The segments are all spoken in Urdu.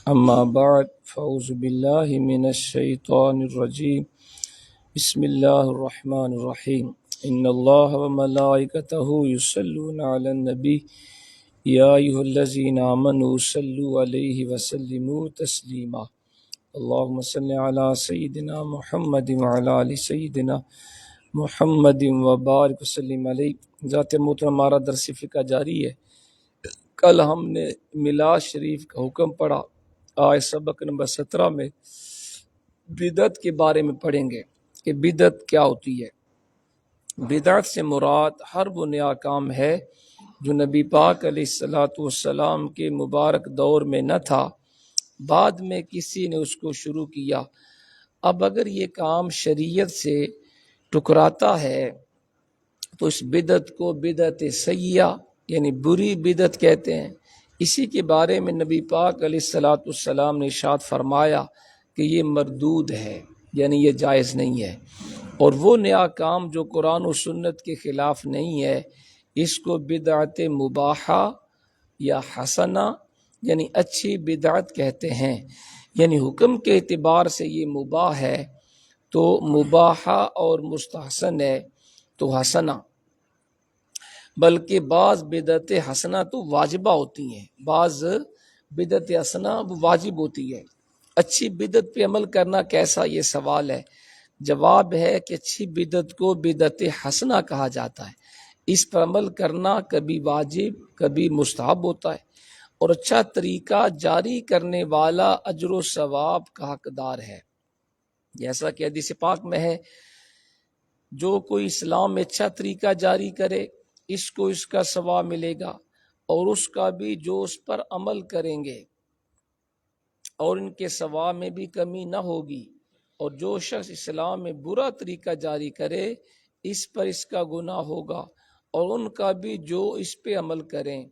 أما بعد فأعوذ بالله من الشيطان الرجيم بسم الله الرحمن الرحيم إن الله وملائكته يصلون على النبي يا أيها الذين آمنوا صلوا عليه وسلموا تسليما اللهم صل على سيدنا محمد وعلى آل سيدنا محمد وبارک وسلم علیہ۔ ذات محترم، ہمارا درس فقہ جاری ہے۔ کل ہم نے میلاد شریف کا حکم پڑھا۔ آج سبق نمبر 17 میں بدعت کے بارے میں پڑھیں گے کہ بدعت کیا ہوتی ہے۔ بدعت سے مراد ہر وہ نیا کام ہے جو نبی پاک علیہ السلام کے مبارک دور میں نہ تھا، بعد میں کسی نے اس کو شروع کیا۔ اب اگر یہ کام شریعت سے ٹکراتا ہے تو اس بدعت کو بدعت سیئہ یعنی بری بدعت کہتے ہیں۔ اسی کے بارے میں نبی پاک علیہ السلام نے ارشاد فرمایا کہ یہ مردود ہے، یعنی یہ جائز نہیں ہے۔ اور وہ نیا کام جو قرآن و سنت کے خلاف نہیں ہے، اس کو بدعت مباحہ یا حسنہ یعنی اچھی بدعت کہتے ہیں۔ یعنی حکم کے اعتبار سے یہ مباح ہے تو مباحہ اور مستحسن ہے تو حسنہ، بلکہ بعض بدعت حسنہ تو واجبہ ہوتی ہیں، بعض بدعت حسنہ واجب ہوتی ہے۔ اچھی بدعت پہ عمل کرنا کیسا، یہ سوال ہے۔ جواب ہے کہ اچھی بدعت کو بدعت حسنہ کہا جاتا ہے۔ اس پر عمل کرنا کبھی واجب کبھی مستحب ہوتا ہے، اور اچھا طریقہ جاری کرنے والا اجر و ثواب کا حقدار ہے۔ جیسا کہ حدیث پاک میں ہے، جو کوئی اسلام میں اچھا طریقہ جاری کرے اس کو اس کا ثواب ملے گا، اور اس کا بھی جو اس پر عمل کریں گے، اور ان کے ثواب میں بھی کمی نہ ہوگی۔ اور جو شخص اسلام میں برا طریقہ جاری کرے اس پر اس کا گناہ ہوگا، اور ان کا بھی جو اس پہ عمل کریں،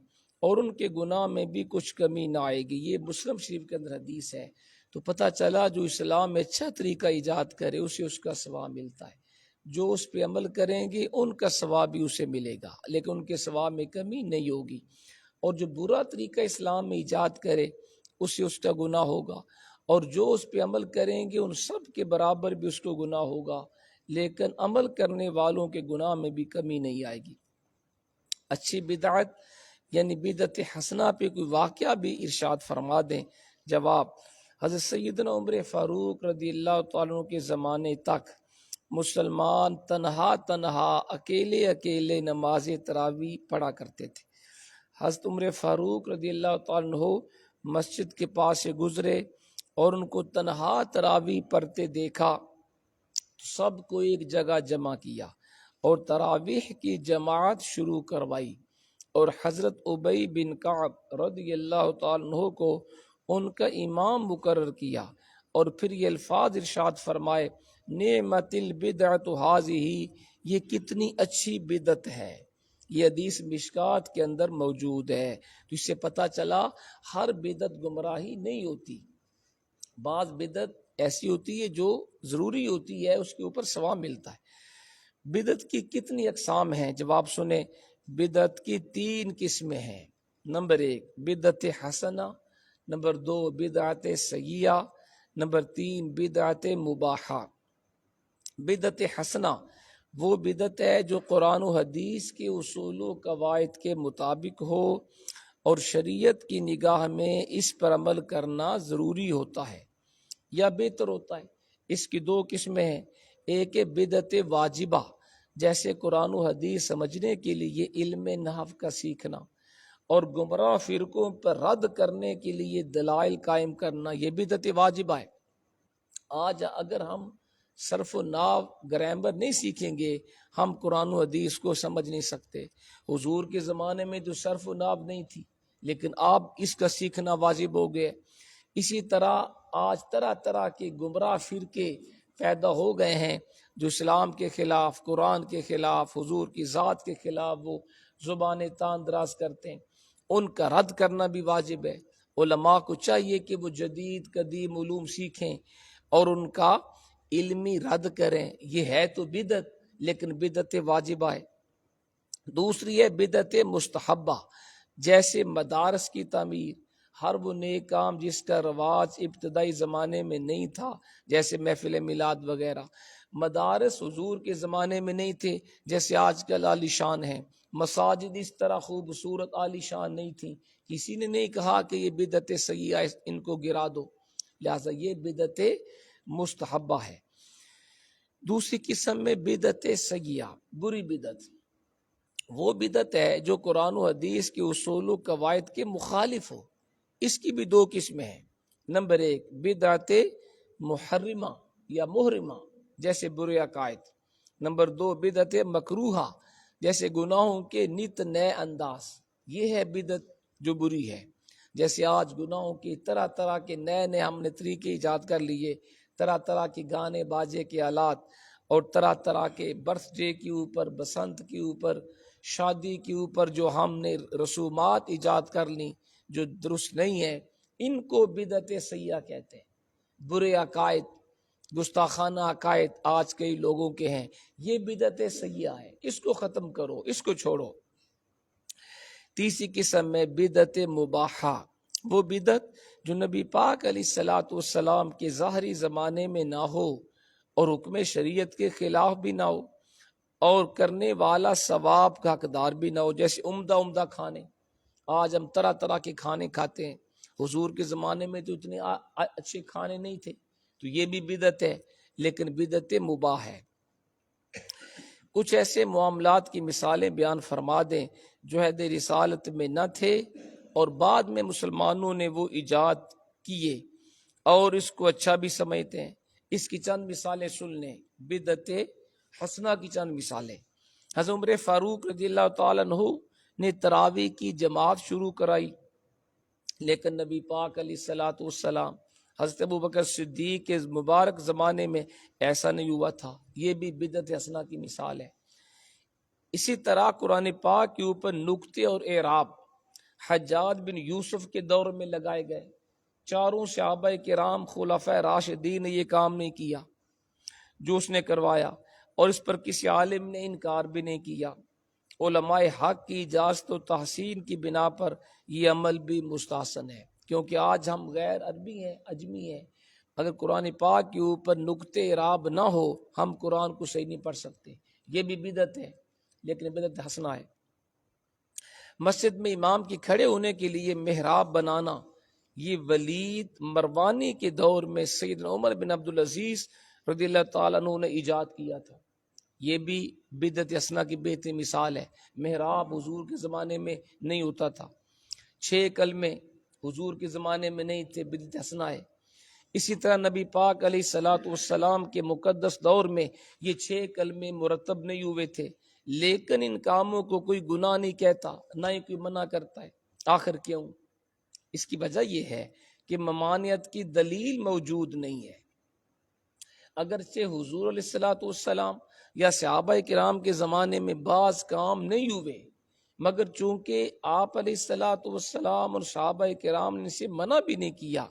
اور ان کے گناہ میں بھی کچھ کمی نہ آئے گی۔ یہ مسلم شریف کے اندر حدیث ہے۔ تو پتہ چلا جو اسلام میں اچھا طریقہ ایجاد کرے اسے اس کا ثواب ملتا ہے، جو اس پہ عمل کریں گے ان کا ثواب بھی اسے ملے گا، لیکن ان کے ثواب میں کمی نہیں ہوگی۔ اور جو برا طریقہ اسلام میں ایجاد کرے اسے اس کا گناہ ہوگا، اور جو اس پہ عمل کریں گے ان سب کے برابر بھی اس کو گناہ ہوگا، لیکن عمل کرنے والوں کے گناہ میں بھی کمی نہیں آئے گی۔ اچھی بدعت یعنی بدعت حسنہ پہ کوئی واقعہ بھی ارشاد فرما دیں۔ جواب، حضرت سیدنا عمر فاروق رضی اللہ تعالیٰ عنہ کے زمانے تک مسلمان تنہا اکیلے نماز تراویح پڑھا کرتے تھے۔ حضرت عمر فاروق رضی اللہ تعالیٰ عنہ مسجد کے پاس سے گزرے اور ان کو تنہا تراویح پڑھتے دیکھا تو سب کو ایک جگہ جمع کیا اور تراویح کی جماعت شروع کروائی، اور حضرت ابی بن کعب رضی اللہ تعالیٰ عنہ کو ان کا امام مقرر کیا، اور پھر یہ الفاظ ارشاد فرمائے، نعمت البدعۃ ھذہ، یہ کتنی اچھی بدعت ہے۔ یہ حدیث مشکات کے اندر موجود ہے۔ تو اس سے پتہ چلا ہر بدعت گمراہی نہیں ہوتی، بعض بدعت ایسی ہوتی ہے جو ضروری ہوتی ہے، اس کے اوپر ثواب ملتا ہے۔ بدعت کی کتنی اقسام ہیں؟ جواب سنیں۔ بدعت کی 3 قسمیں ہیں۔ نمبر 1 بدعت حسنہ، نمبر 2 بدعت سیئہ، نمبر 3 بدعت مباحہ۔ بدعت حسنہ وہ بدعت ہے جو قرآن و حدیث کے اصول و قواعد کے مطابق ہو اور شریعت کی نگاہ میں اس پر عمل کرنا ضروری ہوتا ہے یا بہتر ہوتا ہے۔ اس کی 2 قسمیں ہیں۔ ایک ہے بدعت واجبہ، جیسے قرآن و حدیث سمجھنے کے لیے علم نحو کا سیکھنا اور گمراہ فرقوں پر رد کرنے کے لیے دلائل قائم کرنا، یہ بدعت واجبہ ہے۔ آج اگر ہم صرف و نحو گرامر نہیں سیکھیں گے ہم قرآن و حدیث کو سمجھ نہیں سکتے۔ حضور کے زمانے میں جو صرف و نحو نہیں تھی، لیکن اب اس کا سیکھنا واجب ہو گیا۔ اسی طرح آج طرح طرح کے گمراہ فرقے پیدا ہو گئے ہیں جو اسلام کے خلاف، قرآن کے خلاف، حضور کی ذات کے خلاف وہ زبان تان دراز کرتے ہیں، ان کا رد کرنا بھی واجب ہے۔ علماء کو چاہیے کہ وہ جدید قدیم علوم سیکھیں اور ان کا علمی رد کریں۔ یہ ہے تو بدعت، لیکن بدعت واجبہ ہے۔ دوسری ہے بدعت مستحبہ، جیسے مدارس کی تعمیر، ہر وہ نیک کام جس کا رواج ابتدائی زمانے میں نہیں تھا، جیسے محفل میلاد وغیرہ، مدارس حضور کے زمانے میں نہیں تھے جیسے آج کل عالی شان ہیں، مساجد اس طرح خوبصورت عالی شان نہیں تھی، کسی نے نہیں کہا کہ یہ بدعت سیئہ ان کو گرا دو، لہذا یہ بدعت مستحبہ ہے۔ دوسری قسم میں بدعت سیئہ، بری بدعت، وہ بدعت ہے جو قرآن و حدیث کے اصول و قواعد کے مخالف ہو۔ اس کی بھی دو قسمیں ہیں۔ نمبر ایک بدعت محرمہ یا محرمہ جیسے برے عقائد۔ نمبر دو بدعت مکروہہ جیسے گناہوں کے نت نئے انداز، یہ ہے بدعت جو بری ہے۔ جیسے آج گناہوں کی طرح طرح کے نئے ہم نے طریقے ایجاد کر لیے، طرح طرح کے گانے باجے کے آلات، اور طرح طرح کے برتھ ڈے کے اوپر، بسنت کے اوپر، شادی کے اوپر جو ہم نے رسومات ایجاد کر لیں جو درست نہیں ہے، ان کو بدعت سیئہ کہتے ہیں۔ برے عقائد، گستاخانہ عقائد آج کئی لوگوں کے ہیں، یہ بدعت سیئہ ہے، اس کو ختم کرو، اس کو چھوڑو۔ تیسری قسم میں بدعت مباحہ، وہ بدعت جو نبی پاک علیہ الصلوۃ والسلام کے ظاہری زمانے میں نہ ہو اور حکم شریعت کے خلاف بھی نہ ہو اور کرنے والا ثواب کا حقدار بھی نہ ہو، جیسے عمدہ کھانے۔ آج ہم طرح طرح کے کھانے کھاتے ہیں، حضور کے زمانے میں تو اتنے اچھے کھانے نہیں تھے، تو یہ بھی بدعت ہے، لیکن بدعت مباح ہے۔ کچھ ایسے معاملات کی مثالیں بیان فرما دیں جو عہد رسالت میں نہ تھے اور بعد میں مسلمانوں نے وہ ایجاد کیے اور اس کو اچھا بھی سمجھتے ہیں۔ اس کی چند مثالیں سن لیں۔ بدعت حسنہ کی چند مثالیں۔ حضرت عمر فاروق رضی اللہ تعالیٰ عنہ نے تراویح کی جماعت شروع کرائی، لیکن نبی پاک علیہ الصلوۃ والسلام، حضرت ابوبکر صدیق کے مبارک زمانے میں ایسا نہیں ہوا تھا، یہ بھی بدعت حسنہ کی مثال ہے۔ اسی طرح قرآن پاک کے اوپر نکتے اور اعراب حجاج بن یوسف کے دور میں لگائے گئے، چاروں صحابہ کرام خلفائے راشدین نے یہ کام نہیں کیا جو اس نے کروایا، اور اس پر کسی عالم نے انکار بھی نہیں کیا۔ علماء حق کی اجازت و تحسین کی بنا پر یہ عمل بھی مستحسن ہے، کیونکہ آج ہم غیر عربی ہیں، اجمی ہیں، اگر قرآن پاک کے اوپر نکتے اعراب نہ ہو ہم قرآن کو صحیح نہیں پڑھ سکتے، یہ بھی بدعت ہے، لیکن بدعت حسنہ ہے۔ مسجد میں امام کے کھڑے ہونے کے لیے محراب بنانا، یہ ولید مروانی کے دور میں سیدنا عمر بن عبدالعزیز رضی اللہ تعالیٰ عنہ نے ایجاد کیا تھا، یہ بھی بدعت حسنہ کی بہترین مثال ہے۔ محراب حضور کے زمانے میں نہیں ہوتا تھا، 6 کلمے حضور کے زمانے میں نہیں تھے، بدعت حسنہ ہے۔ اسی طرح نبی پاک علیہ الصلوۃ والسلام کے مقدس دور میں یہ 6 کلمے مرتب نہیں ہوئے تھے، لیکن ان کاموں کو کوئی گناہ نہیں کہتا، نہ ہی کوئی منع کرتا ہے۔ آخر کیوں؟ اس کی وجہ یہ ہے کہ ممانعت کی دلیل موجود نہیں ہے۔ اگرچہ حضور علیہ الصلوۃ والسلام یا صحابہ کرام کے زمانے میں بعض کام نہیں ہوئے، مگر چونکہ آپ علیہ الصلوۃ والسلام اور صحابہ کرام نے اسے منع بھی نہیں کیا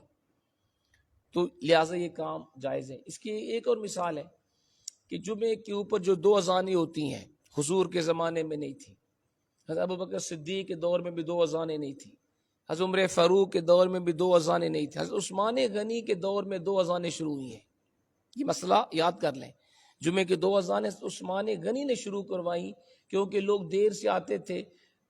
تو لہٰذا یہ کام جائز ہے۔ اس کی ایک اور مثال ہے کہ جمعے کے اوپر جو 2 اذانیں ہوتی ہیں حضور کے زمانے میں نہیں تھی، حضرت ابوبکر صدیق کے دور میں بھی 2 اذانیں نہیں تھی، حضرت عمر فاروق کے دور میں بھی 2 اذانیں نہیں تھی، حضرت عثمان غنی کے دور میں 2 اذانیں شروع ہوئی ہیں۔ یہ مسئلہ یاد کر لیں، جمعے کے 2 اذانیں عثمان غنی نے شروع کروائی، کیونکہ لوگ دیر سے آتے تھے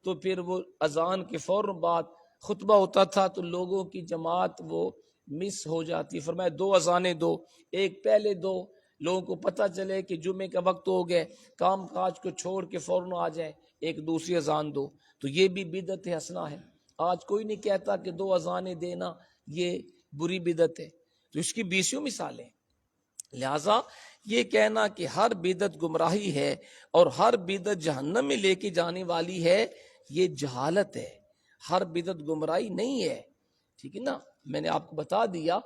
تو پھر وہ اذان کے فوراً بعد خطبہ ہوتا تھا تو لوگوں کی جماعت وہ مس ہو جاتی، فرمایا 2 اذانیں دو، ایک پہلے دو، لوگوں کو پتہ چلے کہ جمعے کا وقت ہو گئے، کام کاج کو چھوڑ کے فوراً آ جائیں، ایک دوسری اذان دو، تو یہ بھی بدعت حسنہ ہے۔ آج کوئی نہیں کہتا کہ 2 اذانیں دینا یہ بری بدعت ہے، تو اس کی 20 مثالیں۔ لہذا یہ کہنا کہ ہر بدعت گمراہی ہے اور ہر بدعت جہنم میں لے کے جانے والی ہے، یہ جہالت ہے، ہر بدعت گمراہی نہیں ہے، ٹھیک ہے نا۔ میں نے آپ کو بتا دیا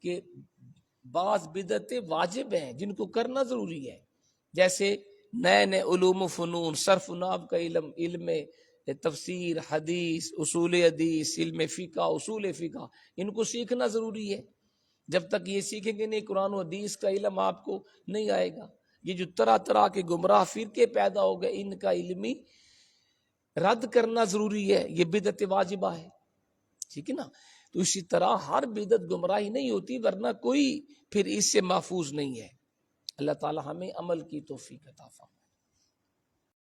کہ بعض بدعتیں واجب ہیں جن کو کرنا ضروری ہے، جیسے نئے علوم و فنون، صرف و نحو کا علم تفسیر، حدیث، اصول حدیث، علم فقہ، اصول فقہ، ان کو سیکھنا ضروری ہے۔ جب تک یہ سیکھیں گے نہیں قرآن و حدیث کا علم آپ کو نہیں آئے گا۔ یہ جو طرح طرح کے گمراہ فرقے پیدا ہو گئے، ان کا علمی رد کرنا ضروری ہے، یہ بدعت واجبہ ہے، ٹھیک ہے نا۔ تو اسی طرح ہر بدعت گمراہی نہیں ہوتی، ورنہ کوئی پھر اس سے محفوظ نہیں ہے۔ اللہ تعالی ہمیں عمل کی توفیق عطا فرمائے۔